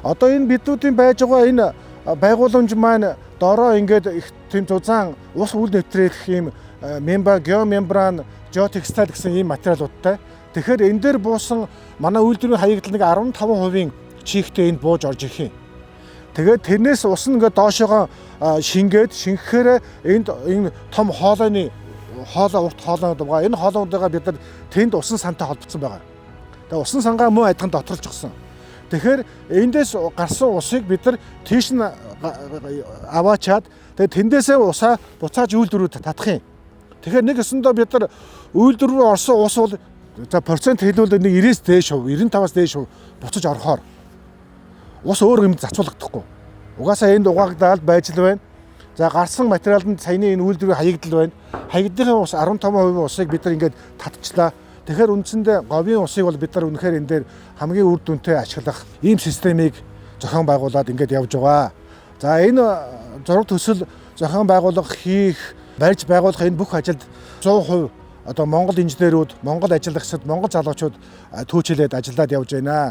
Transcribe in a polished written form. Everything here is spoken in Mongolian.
одоо энэ биднүүдийн байж байгаа энэ байгууламж маань доороо ингээд их тийм зузаан ус үл нэвтрэх юм геомембран, geotextile гэсэн ийм материалуудтай. Тэгэхээр энэ дээр буусан манай үйлдвэрийн хаягдал нэг 15% чихтэй энд бууж орж ирэх юм. Тэгээд тэрнээс ус нь ингээд доошоогоо шингэхээр энэ том хоолойны урт хоолойнууд байгаа. Энэ хоолойнуудаа бид нар тэнд усан сантай холбогдсон байгаа. Тэгээд усан сангаа мөн адилхан доторлж өгсөн. Тэгэхээр эндээс гарсан усыг бид нар тийш нь аваачаад тэгээд тэндээсээ усаа буцааж үйлдвэрүүд татах юм. Тэгэхээр нэг өсөндөө бид нар үйлдвэр рүү орсон ус бол за процент хэлбэл нэг 90-с дээш хувь, 95-аас дээш хувь буцаж орохоор ус өөр юм зацуулагдахгүй. Угаасаа энд угаагдаал байж л байна. За гарсан материалд саяны энэ үйлдвэрийн хаягдал байна. Хаягдлын ус 15% усыг бид нар ингээд татчихлаа. Тэгэхээр үндсэндээ говийн усыг бол бид нар үнэхээр энэ дээр хамгийн үр дүнтэй ашиглах ийм системийг зохион байгуулад ингээд явж байгаа. За энэ зураг төсөл зохион байгуулах, хийх, барьж байгуулах энэ бүх ажилд 100% одоо Монгол инженерүүд, Монгол ажиллагчид, Монгол залуучууд түүчилээд ажиллаад явж байна.